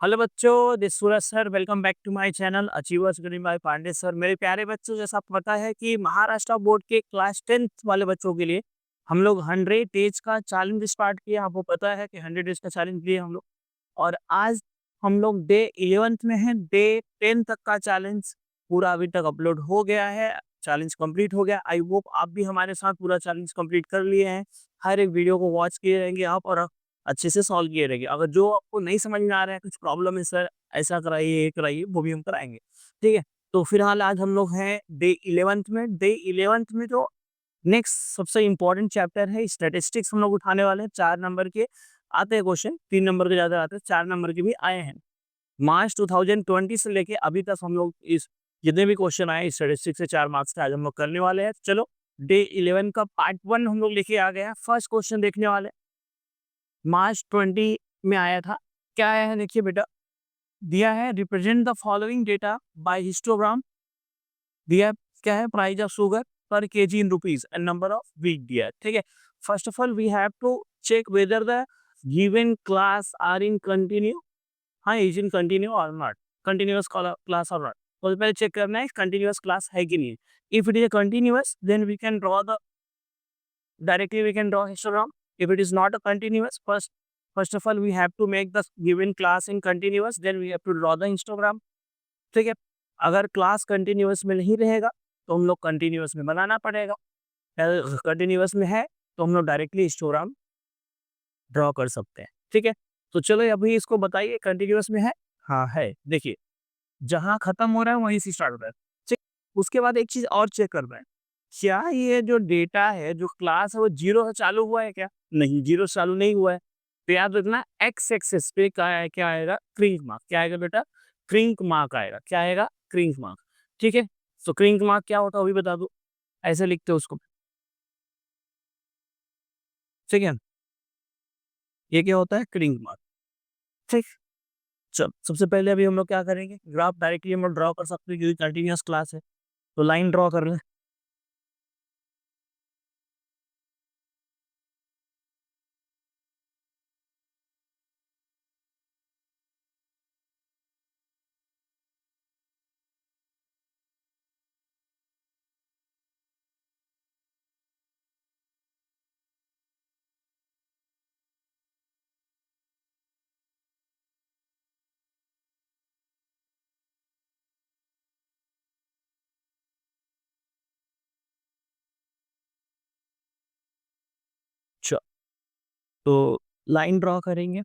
Hello बच्चों, this Suraj sir. Welcome back to my channel Achievers Green by Pandey sir. मेरे प्यारे बच्चों, जैसा आपको पता है कि महाराष्ट्र बोर्ड के क्लास 10th वाले बच्चों के लिए हम लोग 100 डेज का चैलेंज स्टार्ट किया। आपको पता है कि 100 डेज का चैलेंज लिए हम लोग, और आज हम लोग डे 11th में हैं। डे 10 तक का चैलेंज पूरा अभी तक अपलोड हो गया है, चैलेंज कंप्लीट हो गया। आई होप आप भी हमारे साथ पूरा चैलेंज कंप्लीट कर लिए हैं। हर एक वीडियो को वॉच किए रहेंगे आप, और अच्छे से सॉल्व किए रहेंगे। अगर जो आपको नहीं समझ में आ रहा है, कुछ प्रॉब्लम है सर, ऐसा कराइए, ये कराइए, वो भी हम कराएँगे। ठीक है? तो फिलहाल आज हम लोग हैं डे 11th में। डे 11th में जो नेक्स्ट सबसे इम्पोर्टेंट चैप्टर है स्टैटिस्टिक्स, हम लोग उठाने वाले हैं। 4 नंबर के आते हैं क्वेश्चन, 3 नंबर के ज़्यादा आते हैं, 4 नंबर के भी आए हैं। मार्च 2020 से लेके अभी तक हम लोग इस जितने भी क्वेश्चन आए स्टैटिस्टिक्स से 4 मार्क्स के आज हम लोग करने वाले हैं। चलो, डे 11 का पार्ट 1 हम लोग लेके आ गए हैं। फर्स्ट क्वेश्चन देखने वाले हैं। मार्च 20 में आया था। क्या आया है देखिए बेटा, दिया है represent the following data by histogram. दिया है, क्या है, price of sugar per KG in rupees and number of week दिया है। ठीक है, first of all we have to check whether the given class are in continue. हाँ, is in continue और नॉट, कंटिन्यूअस क्लास और not. तो पहले check करना है कंटिन्यूअस क्लास है कि नहीं है। If it is continuous then we can draw the directly we can draw histogram. If it is not a continuous, first of all we have to make the given class in continuous, then we have to draw the histogram. ठीक है, अगर class continuous में नहीं रहेगा तो हम लोग continuous में बनाना पड़ेगा। कंटिन्यूअस में है तो हम लोग डायरेक्टली हिस्टोग्राम ड्रॉ कर सकते हैं। ठीक है, तो चलो अभी इसको बताइए, कंटिन्यूअस में है? हाँ है। देखिए, जहाँ खत्म हो रहा है वहीं से स्टार्ट हो रहा है। ठीक, उसके बाद एक चीज और चेक करना है, क्या ये जो डेटा है, जो क्लास है, वो जीरो से चालू हुआ है क्या? नहीं, जीरो से चालू नहीं हुआ है। तो याद रखना, एक्स एक्सेस पे क्या आएगा? Crick mark. क्या आएगा बेटा? क्रिंक मार्क आएगा। क्या आएगा? Crick mark. ठीक है, तो क्रिंक मार्क क्या होता है अभी बता दो। ऐसे लिखते हो उसको। ठीक है, ये क्या होता है? Crick mark. ठीक, चल सबसे पहले अभी हम लोग क्या करेंगे, ग्राफ डायरेक्टली हम लोग ड्रॉ कर सकते हैं क्योंकि कंटिन्यूअस क्लास है। तो लाइन ड्रॉ कर ले। चल, तो लाइन ड्रॉ करेंगे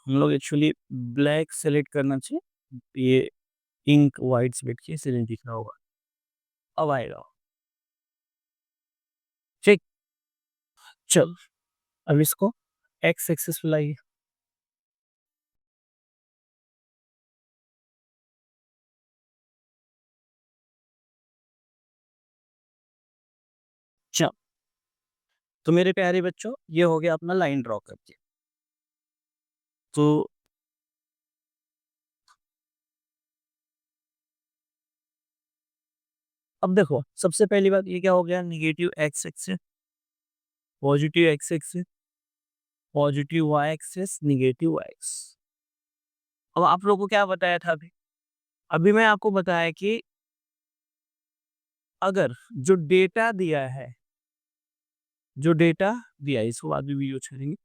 हम लोग। एक्चुअली ब्लैक सेलेक्ट करना चाहिए, ये इंक वाइट से बैठ के इसे नहीं दिख रहा होगा। अब आएगा। ठीक, चल अब इसको एक्स एक्सिस पे लाइए। चल, तो मेरे प्यारे बच्चों, ये हो गया अपना लाइन ड्रॉ करके। तो अब देखो, सबसे पहली बात ये क्या हो गया, negative X axis, positive X axis, positive Y axis, negative X. अब आप लोगों को क्या बताया था अभी? अभी मैं आपको बताया कि अगर जो डेटा दिया है, जो डेटा दिया है, इसको बाद में वीडियो छोड़ेंगे।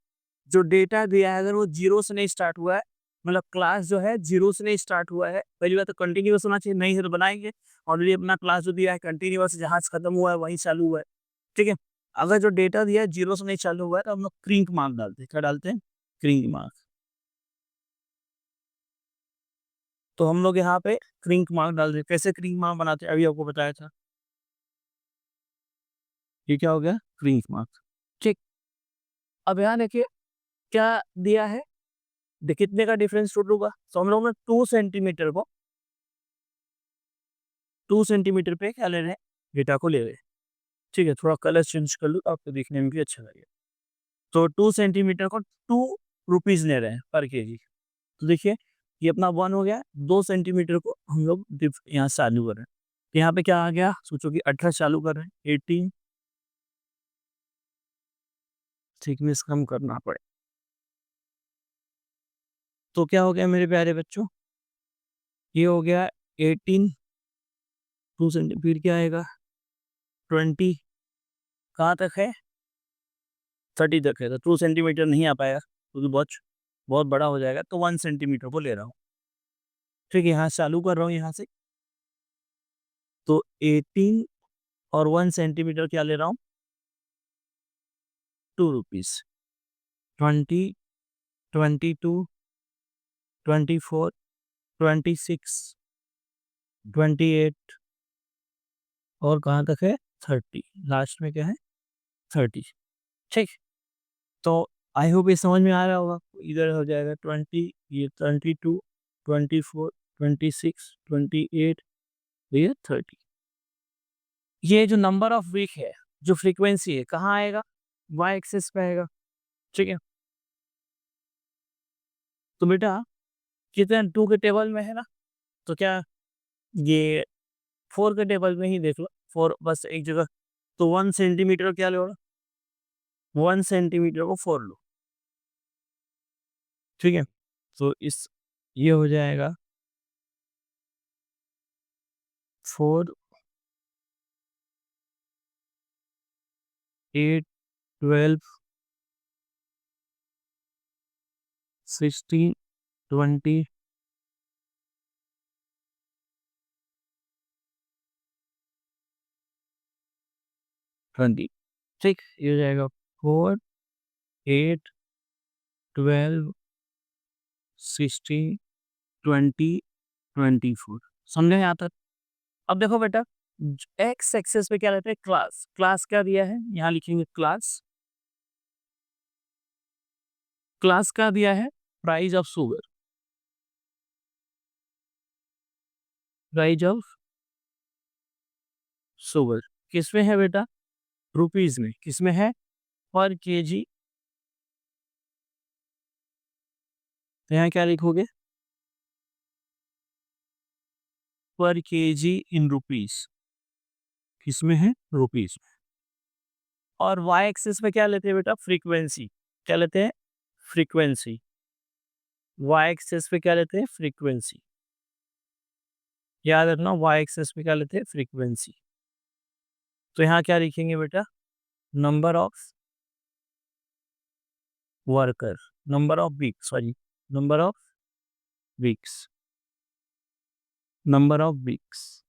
जो डेटा दिया है अगर वो जीरो से नहीं स्टार्ट हुआ है, मतलब क्लास जो है जीरो से नहीं स्टार्ट हुआ है, पहली बात तो कंटिन्यूअस होना चाहिए, नहीं है तो बनाएंगे। ऑलरेडी अपना क्लास जो दिया है कंटिन्यूअस, जहाँ से खत्म हुआ है वहीं चालू हुआ है। ठीक है, अगर जो डेटा दिया है जीरो से नहीं चालू हुआ है तो हम लोग क्रिंक मार्क डालते हैं। क्या डालते हैं? Crick mark. तो हम लोग यहाँ पे क्रिंक मार्क डाल दें। कैसे क्रिंक मार्क बनाते हैं अभी आपको बताया था। ये क्या हो गया? Crick mark. ठीक, अब यहाँ देखिए क्या दिया है। देखिए कितने का डिफरेंस टोटल होगा। तो हम लोग ने 2 सेंटीमीटर को 2 सेंटीमीटर पे क्या ले रहे हैं? डेटा को ले रहे हैं। ठीक है, थोड़ा कलर चेंज कर लूँ आपको देखने में भी अच्छा लगेगा। तो 2 सेंटीमीटर को 2 रुपीज ले रहे हैं पर केजी। तो देखिए, ये अपना 1 हो गया। 2 सेंटीमीटर को हम लोग यहाँ से चालू कर रहे हैं। तो यहाँ पे क्या आ गया, सोचो कि 18 चालू कर रहे हैं, 18 थिकनेस कम करना पड़े। तो क्या हो गया मेरे प्यारे बच्चों, ये हो गया 18, 2 सेंटी, फिर क्या आएगा 20, कहाँ तक है 30 तक है, तो 2 सेंटीमीटर नहीं आ पाएगा क्योंकि बहुत बहुत बड़ा हो जाएगा, तो 1 सेंटीमीटर को ले रहा हूँ। ठीक है, यहाँ से चालू कर रहा हूँ यहाँ से, तो 18 और 1 सेंटीमीटर क्या ले रहा हूँ, 2 रुपीज़। 20, 22, 24, 26, 28 और कहाँ तक है 30, लास्ट में क्या है 30। ठीक, तो आई होप ये समझ में आ रहा होगा। इधर हो जाएगा 20, ये 22, 24, 26, 28, ये 30। ये जो नंबर ऑफ वीक है, जो फ्रीक्वेंसी है, कहाँ आएगा, वाई एक्सिस पे आएगा। ठीक है, तो बेटा कितने 2 के टेबल में है ना, तो क्या ये 4 के टेबल में ही देख लो, 4 बस एक जगह, तो 1 सेंटीमीटर क्या लो, 1 सेंटीमीटर को 4 लो। ठीक है, तो इस ये हो जाएगा 4, 8, 12, 16, 20, 20। ठीक, ये हो जाएगा 4, 8, 12, 16, 20, 24। समझे यहाँ तक। अब देखो बेटा, एक्स एक्सेस पे क्या रहता है, क्लास, क्लास क्या दिया है, यहाँ लिखेंगे क्लास, क्लास का दिया है price of sugar, price of sugar किसमें है बेटा, रुपीज में, किसमें है, पर केजी। तो यहाँ क्या लिखोगे, पर केजी इन रुपीज, किसमें है, रुपीज में। और वाई एक्सिस पे क्या लेते हैं बेटा, फ्रीक्वेंसी, क्या लेते हैं, फ्रीक्वेंसी। वाई एक्सिस पे क्या लेते हैं, फ्रीक्वेंसी, याद रखना, वाई एक्सिस पे क्या लेते हैं, फ्रीक्वेंसी। तो यहाँ क्या लिखेंगे बेटा, number of worker, number of weeks, sorry, number of weeks, number of weeks,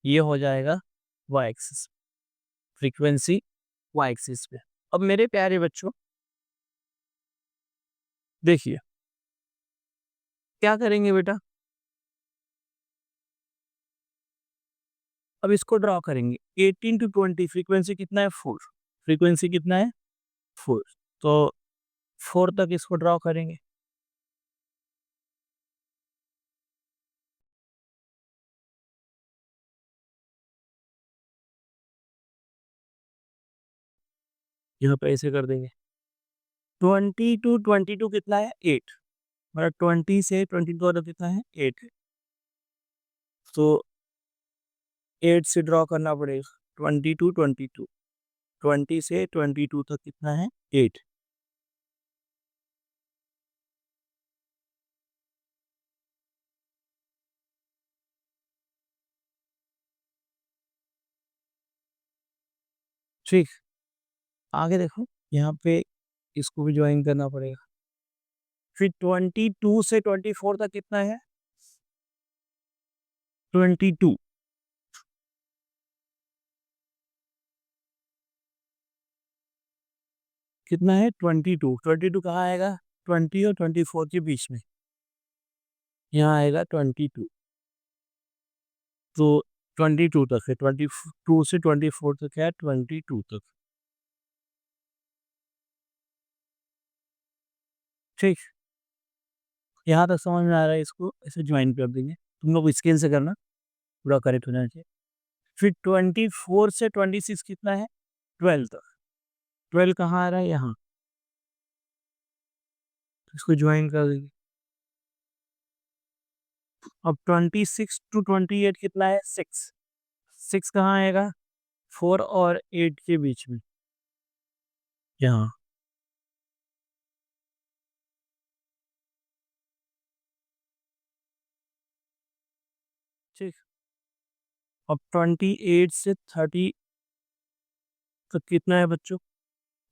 ये हो जाएगा Y axis, frequency Y axis पे। अब मेरे प्यारे बच्चों देखिए, क्या करेंगे बेटा, अब इसको ड्रॉ करेंगे, 18 टू 20, फ्रीक्वेंसी कितना है 4, फ्रीक्वेंसी कितना है 4, तो 4 तक इसको ड्रॉ करेंगे। यहाँ पे ऐसे कर देंगे, 20 टू 22 कितना है 8, मतलब 20 से 22 तक कितना है 8 है, तो 8 से ड्रॉ करना पड़ेगा, 20 टू 22, 20 से 22 तक कितना है 8। ठीक, आगे देखो, यहाँ पे इसको भी ज्वाइन करना पड़ेगा, फिर 22 से 24 तक कितना है 22, कितना है 22, 22 कहाँ आएगा 20 और 24 के बीच में, यहाँ आएगा 22, तो 22 तक है, 22 से 24 तक है 22 तक। ठीक, यहाँ तक समझ में आ रहा है, इसको ऐसे ज्वाइन कर देंगे, तुम लोग स्केल से करना, पूरा करेक्ट होना चाहिए। फिर 24 से 26 कितना है 12 तक, 12 कहाँ आ रहा है यहाँ, तो इसको ज्वाइन कर देंगे। अब 26 टू 28 कितना है 6, 6 कहाँ आएगा 4 और 8 के बीच में, यहाँ। ठीक। अब 28 से 30 तक कितना है बच्चों?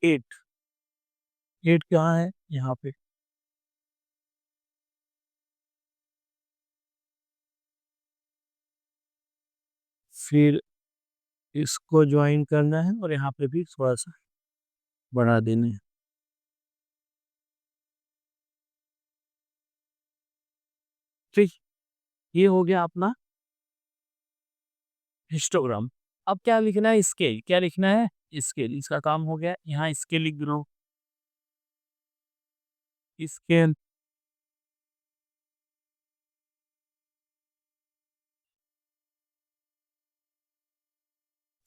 8। 8 कहाँ है? यहाँ पे। फिर इसको ज्वाइन करना है और यहाँ पे भी थोड़ा सा बढ़ा देना है। ठीक। ये हो गया अपना हिस्टोग्राम। अब क्या लिखना है? स्केल। क्या लिखना है? स्केल। इसका काम हो गया। यहाँ स्केल लिख दो। स्केल।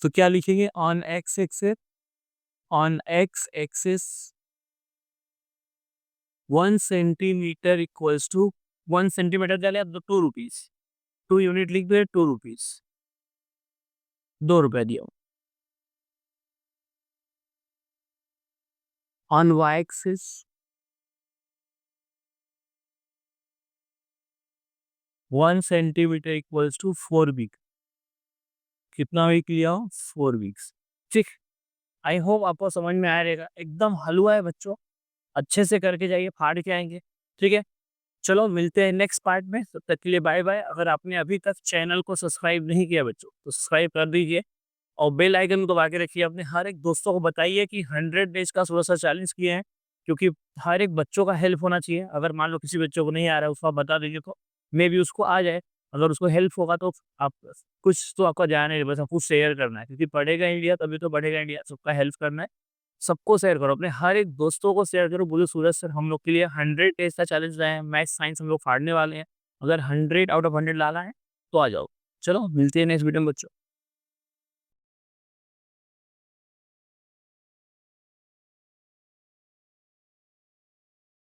तो क्या लिखेंगे? On X axis, on X axis 1 centimetre equals to 1 centimetre डाले अब 2 रुपीज। 2 यूनिट लिख दो, 2 रुपीज, 2 रुपए दिया। On Y axis 1 centimetre equals to 4 week. कितना वीक लिया? 4 वीक्स। ठीक। आई होप आपको समझ में आया रहेगा। एकदम हलवा है बच्चों, अच्छे से करके जाइए, फाड़ के आएंगे। ठीक है, चलो मिलते हैं नेक्स्ट पार्ट में। तब तक के लिए बाय बाय। अगर आपने अभी तक चैनल को सब्सक्राइब नहीं किया बच्चों तो सब्सक्राइब कर दीजिए और बेल आइकन को दबा के रखिए। अपने हर एक दोस्तों को बताइए कि 100 डेज का थोड़ा सा चैलेंज किए हैं, क्योंकि हर एक बच्चों का हेल्प होना चाहिए। अगर मान लो किसी बच्चों को नहीं आ रहा है उसको आप बता दीजिए तो मे भी उसको आ जाए। अगर उसको हेल्प होगा तो आप कुछ तो आपका जाना नहीं, बस आपको शेयर करना है, क्योंकि पढ़ेगा इंडिया तभी तो बढ़ेगा इंडिया। सबका हेल्प करना है, सबको शेयर करो, अपने हर एक दोस्तों को शेयर करो। बोलो सूरज सर हम लोग के लिए 100 डेज का चैलेंज रहा है, मैथ्स साइंस हम लोग फाड़ने वाले हैं। अगर 100 आउट ऑफ 100 लाना है तो आ जाओ। चलो मिलते हैं नेक्स्ट वीडियो में बच्चों।